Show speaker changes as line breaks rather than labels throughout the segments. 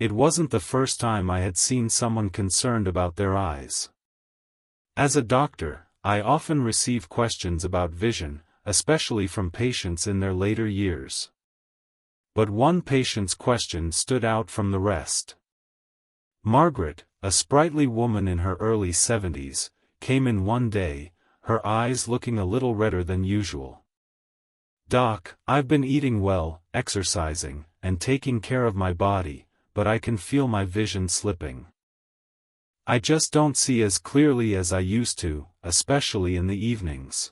It wasn't the first time I had seen someone concerned about their eyes. As a doctor, I often receive questions about vision, especially from patients in their later years. But one patient's question stood out from the rest. Margaret, a sprightly woman in her early 70s, came in one day, her eyes looking a little redder than usual. "Doc, I've been eating well, exercising, and taking care of my body, but I can feel my vision slipping. I just don't see as clearly as I used to, especially in the evenings."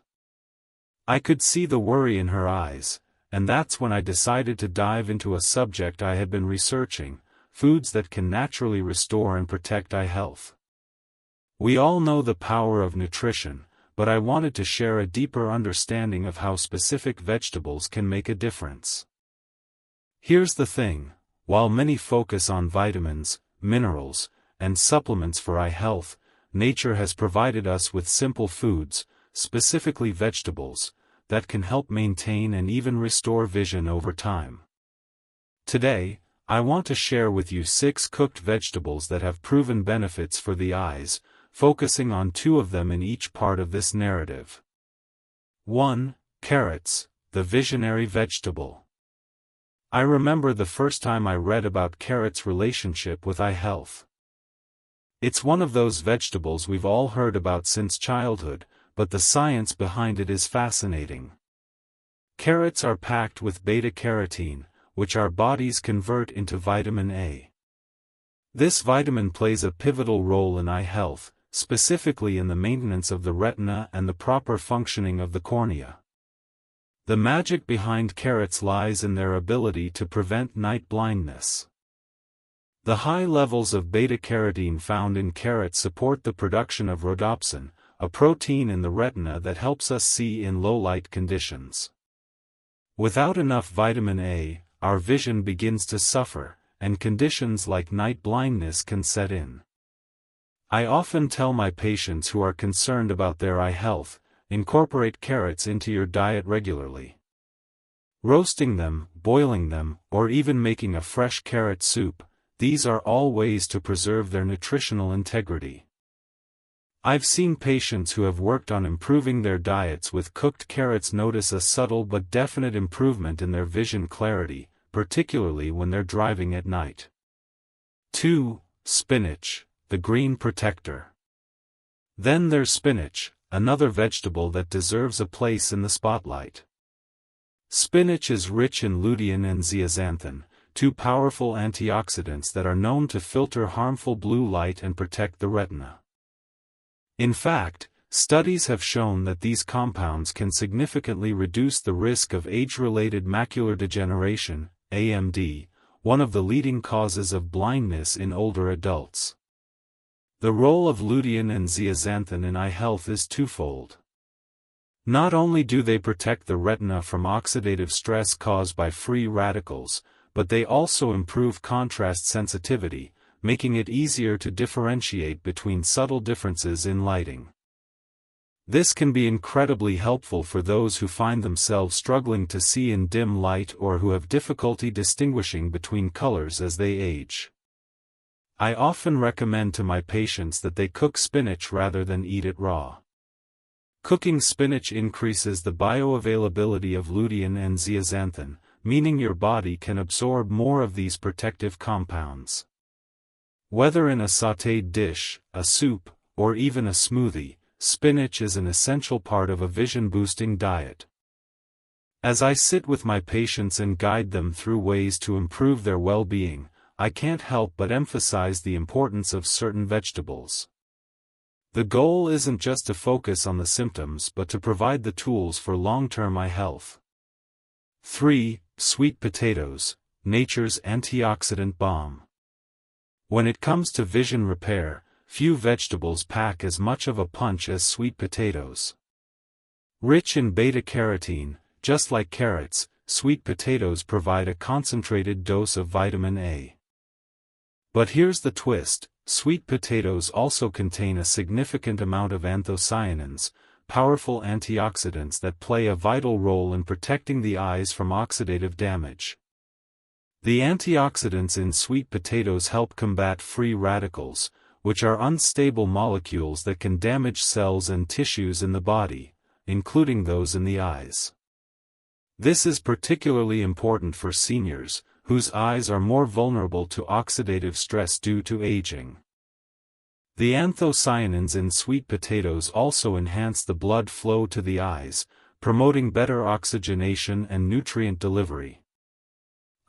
I could see the worry in her eyes, and that's when I decided to dive into a subject I had been researching: foods that can naturally restore and protect eye health. We all know the power of nutrition, but I wanted to share a deeper understanding of how specific vegetables can make a difference. Here's the thing: while many focus on vitamins, minerals, and supplements for eye health, nature has provided us with simple foods, specifically vegetables, that can help maintain and even restore vision over time. Today, I want to share with you 6 cooked vegetables that have proven benefits for the eyes, focusing on 2 of them in each part of this narrative. 1. Carrots, the visionary vegetable. I remember the first time I read about carrots' relationship with eye health. It's one of those vegetables we've all heard about since childhood, but the science behind it is fascinating. Carrots are packed with beta-carotene, which our bodies convert into vitamin A. This vitamin plays a pivotal role in eye health, specifically in the maintenance of the retina and the proper functioning of the cornea. The magic behind carrots lies in their ability to prevent night blindness. The high levels of beta-carotene found in carrots support the production of rhodopsin, a protein in the retina that helps us see in low-light conditions. Without enough vitamin A, our vision begins to suffer, and conditions like night blindness can set in. I often tell my patients who are concerned about their eye health, incorporate carrots into your diet regularly. Roasting them, boiling them, or even making a fresh carrot soup, these are all ways to preserve their nutritional integrity. I've seen patients who have worked on improving their diets with cooked carrots notice a subtle but definite improvement in their vision clarity, particularly when they're driving at night. 2. Spinach, the green protector. Then there's spinach, another vegetable that deserves a place in the spotlight. Spinach is rich in lutein and zeaxanthin, 2 powerful antioxidants that are known to filter harmful blue light and protect the retina. In fact, studies have shown that these compounds can significantly reduce the risk of age-related macular degeneration, AMD, one of the leading causes of blindness in older adults. The role of lutein and zeaxanthin in eye health is twofold. Not only do they protect the retina from oxidative stress caused by free radicals, but they also improve contrast sensitivity, making it easier to differentiate between subtle differences in lighting. This can be incredibly helpful for those who find themselves struggling to see in dim light or who have difficulty distinguishing between colors as they age. I often recommend to my patients that they cook spinach rather than eat it raw. Cooking spinach increases the bioavailability of lutein and zeaxanthin, meaning your body can absorb more of these protective compounds. Whether in a sautéed dish, a soup, or even a smoothie, spinach is an essential part of a vision-boosting diet. As I sit with my patients and guide them through ways to improve their well-being, I can't help but emphasize the importance of certain vegetables. The goal isn't just to focus on the symptoms but to provide the tools for long-term eye health. 3. Sweet potatoes, nature's antioxidant bomb. When it comes to vision repair, few vegetables pack as much of a punch as sweet potatoes. Rich in beta-carotene, just like carrots, sweet potatoes provide a concentrated dose of vitamin A. But here's the twist: sweet potatoes also contain a significant amount of anthocyanins, powerful antioxidants that play a vital role in protecting the eyes from oxidative damage. The antioxidants in sweet potatoes help combat free radicals, which are unstable molecules that can damage cells and tissues in the body, including those in the eyes. This is particularly important for seniors, whose eyes are more vulnerable to oxidative stress due to aging. The anthocyanins in sweet potatoes also enhance the blood flow to the eyes, promoting better oxygenation and nutrient delivery.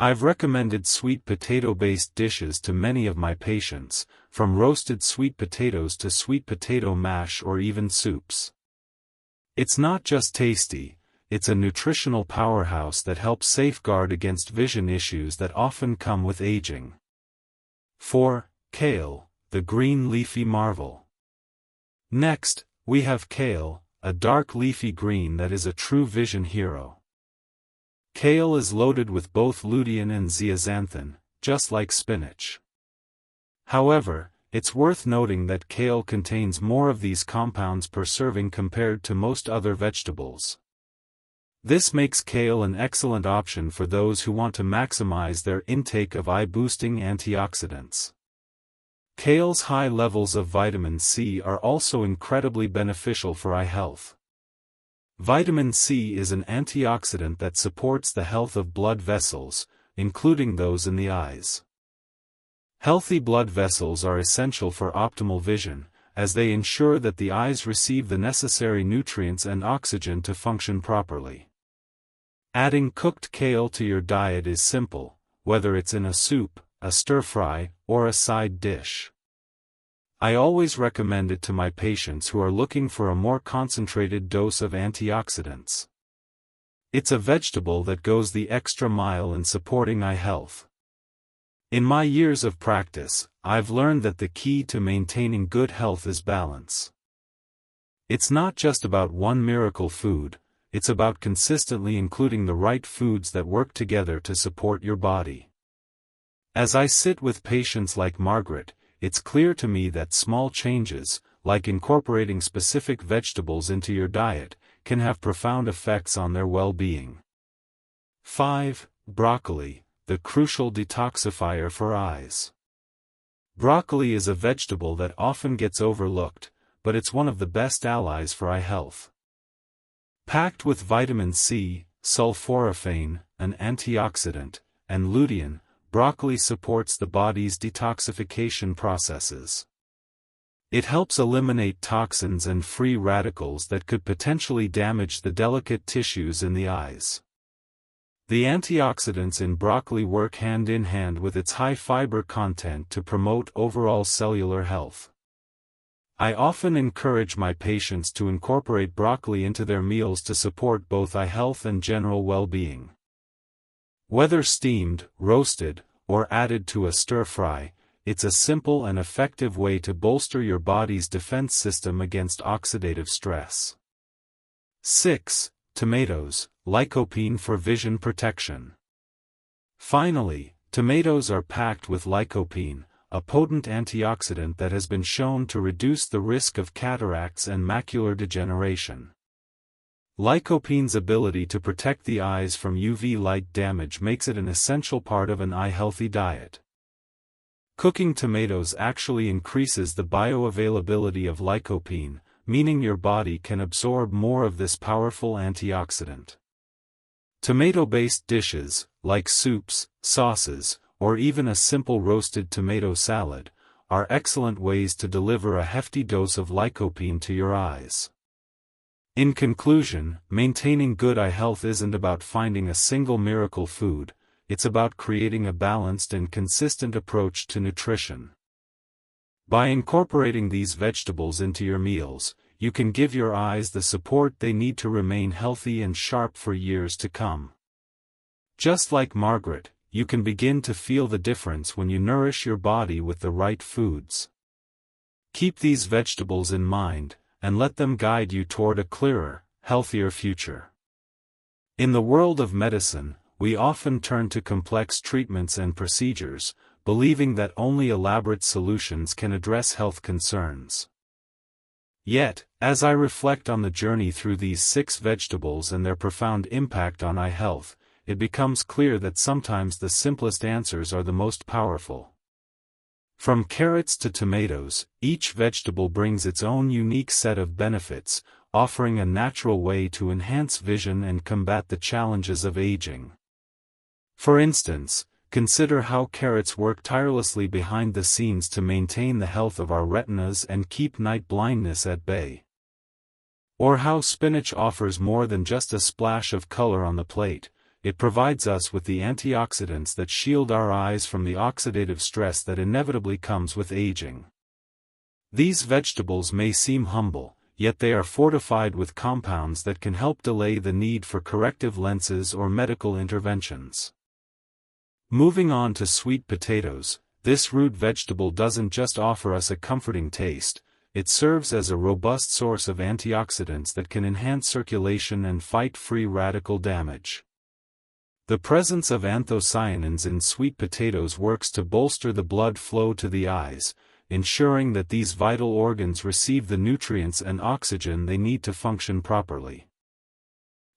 I've recommended sweet potato-based dishes to many of my patients, from roasted sweet potatoes to sweet potato mash or even soups. It's not just tasty, it's a nutritional powerhouse that helps safeguard against vision issues that often come with aging. 4. Kale, the green leafy marvel. Next, we have kale, a dark leafy green that is a true vision hero. Kale is loaded with both lutein and zeaxanthin, just like spinach. However, it's worth noting that kale contains more of these compounds per serving compared to most other vegetables. This makes kale an excellent option for those who want to maximize their intake of eye-boosting antioxidants. Kale's high levels of vitamin C are also incredibly beneficial for eye health. Vitamin C is an antioxidant that supports the health of blood vessels, including those in the eyes. Healthy blood vessels are essential for optimal vision, as they ensure that the eyes receive the necessary nutrients and oxygen to function properly. Adding cooked kale to your diet is simple, whether it's in a soup, a stir-fry, or a side dish. I always recommend it to my patients who are looking for a more concentrated dose of antioxidants. It's a vegetable that goes the extra mile in supporting eye health. In my years of practice, I've learned that the key to maintaining good health is balance. It's not just about one miracle food, it's about consistently including the right foods that work together to support your body. As I sit with patients like Margaret, it's clear to me that small changes, like incorporating specific vegetables into your diet, can have profound effects on their well-being. 5. Broccoli, the crucial detoxifier for eyes. Broccoli is a vegetable that often gets overlooked, but it's one of the best allies for eye health. Packed with vitamin C, sulforaphane, an antioxidant, and lutein, broccoli supports the body's detoxification processes. It helps eliminate toxins and free radicals that could potentially damage the delicate tissues in the eyes. The antioxidants in broccoli work hand in hand with its high fiber content to promote overall cellular health. I often encourage my patients to incorporate broccoli into their meals to support both eye health and general well-being. Whether steamed, roasted, or added to a stir-fry, it's a simple and effective way to bolster your body's defense system against oxidative stress. 6. Tomatoes, lycopene for vision protection. Finally, tomatoes are packed with lycopene, a potent antioxidant that has been shown to reduce the risk of cataracts and macular degeneration. Lycopene's ability to protect the eyes from UV light damage makes it an essential part of an eye-healthy diet. Cooking tomatoes actually increases the bioavailability of lycopene, meaning your body can absorb more of this powerful antioxidant. Tomato-based dishes, like soups, sauces, or even a simple roasted tomato salad, are excellent ways to deliver a hefty dose of lycopene to your eyes. In conclusion, maintaining good eye health isn't about finding a single miracle food, it's about creating a balanced and consistent approach to nutrition. By incorporating these vegetables into your meals, you can give your eyes the support they need to remain healthy and sharp for years to come. Just like Margaret, you can begin to feel the difference when you nourish your body with the right foods. Keep these vegetables in mind, and let them guide you toward a clearer, healthier future. In the world of medicine, we often turn to complex treatments and procedures, believing that only elaborate solutions can address health concerns. Yet, as I reflect on the journey through these 6 vegetables and their profound impact on eye health, it becomes clear that sometimes the simplest answers are the most powerful. From carrots to tomatoes, each vegetable brings its own unique set of benefits, offering a natural way to enhance vision and combat the challenges of aging. For instance, consider how carrots work tirelessly behind the scenes to maintain the health of our retinas and keep night blindness at bay. Or how spinach offers more than just a splash of color on the plate. It provides us with the antioxidants that shield our eyes from the oxidative stress that inevitably comes with aging. These vegetables may seem humble, yet they are fortified with compounds that can help delay the need for corrective lenses or medical interventions. Moving on to sweet potatoes, this root vegetable doesn't just offer us a comforting taste, it serves as a robust source of antioxidants that can enhance circulation and fight free radical damage. The presence of anthocyanins in sweet potatoes works to bolster the blood flow to the eyes, ensuring that these vital organs receive the nutrients and oxygen they need to function properly.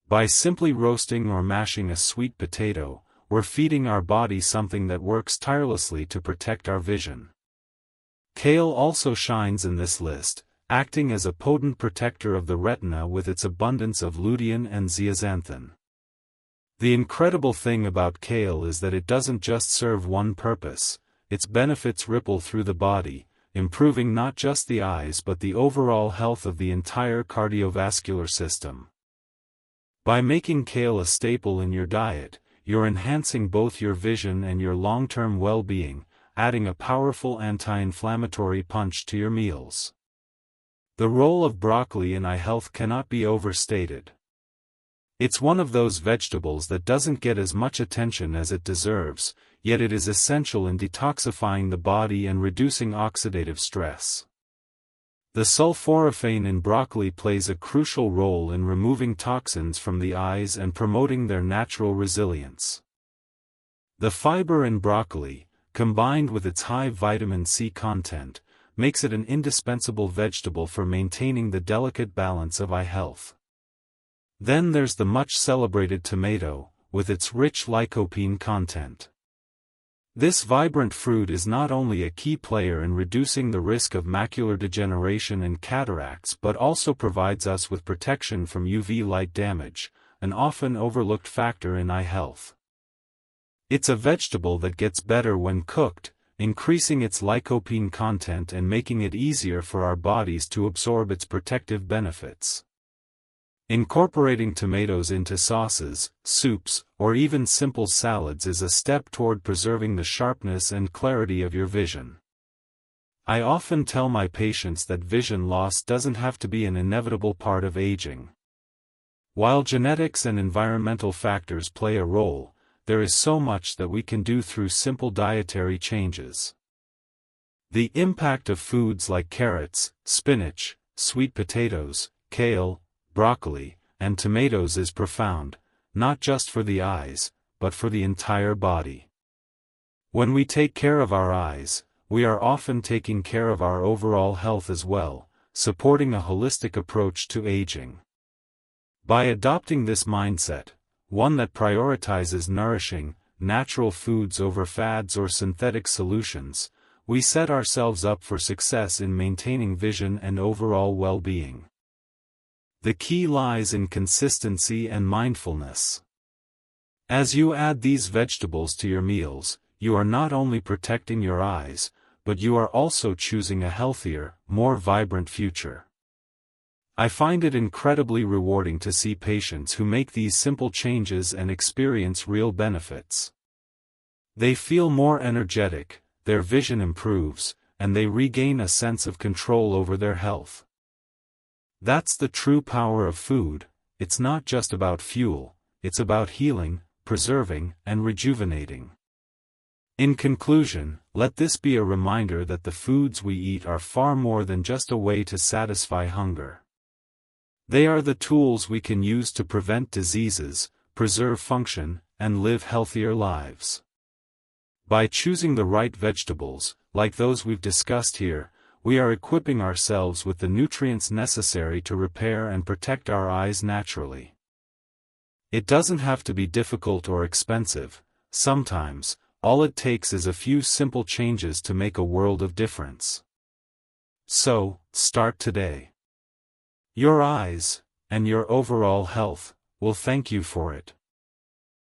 By simply roasting or mashing a sweet potato, we're feeding our body something that works tirelessly to protect our vision. Kale also shines in this list, acting as a potent protector of the retina with its abundance of lutein and zeaxanthin. The incredible thing about kale is that it doesn't just serve one purpose, its benefits ripple through the body, improving not just the eyes but the overall health of the entire cardiovascular system. By making kale a staple in your diet, you're enhancing both your vision and your long-term well-being, adding a powerful anti-inflammatory punch to your meals. The role of broccoli in eye health cannot be overstated. It's one of those vegetables that doesn't get as much attention as it deserves, yet it is essential in detoxifying the body and reducing oxidative stress. The sulforaphane in broccoli plays a crucial role in removing toxins from the eyes and promoting their natural resilience. The fiber in broccoli, combined with its high vitamin C content, makes it an indispensable vegetable for maintaining the delicate balance of eye health. Then there's the much-celebrated tomato, with its rich lycopene content. This vibrant fruit is not only a key player in reducing the risk of macular degeneration and cataracts but also provides us with protection from UV light damage, an often overlooked factor in eye health. It's a vegetable that gets better when cooked, increasing its lycopene content and making it easier for our bodies to absorb its protective benefits. Incorporating tomatoes into sauces, soups, or even simple salads is a step toward preserving the sharpness and clarity of your vision. I often tell my patients that vision loss doesn't have to be an inevitable part of aging. While genetics and environmental factors play a role, there is so much that we can do through simple dietary changes. The impact of foods like carrots, spinach, sweet potatoes, kale, broccoli, and tomatoes is profound, not just for the eyes, but for the entire body. When we take care of our eyes, we are often taking care of our overall health as well, supporting a holistic approach to aging. By adopting this mindset, one that prioritizes nourishing, natural foods over fads or synthetic solutions, we set ourselves up for success in maintaining vision and overall well-being. The key lies in consistency and mindfulness. As you add these vegetables to your meals, you are not only protecting your eyes, but you are also choosing a healthier, more vibrant future. I find it incredibly rewarding to see patients who make these simple changes and experience real benefits. They feel more energetic, their vision improves, and they regain a sense of control over their health. That's the true power of food. It's not just about fuel, it's about healing, preserving, and rejuvenating. In conclusion, let this be a reminder that the foods we eat are far more than just a way to satisfy hunger. They are the tools we can use to prevent diseases, preserve function, and live healthier lives. By choosing the right vegetables, like those we've discussed here, we are equipping ourselves with the nutrients necessary to repair and protect our eyes naturally. It doesn't have to be difficult or expensive. Sometimes, all it takes is a few simple changes to make a world of difference. So, start today. Your eyes, and your overall health, will thank you for it.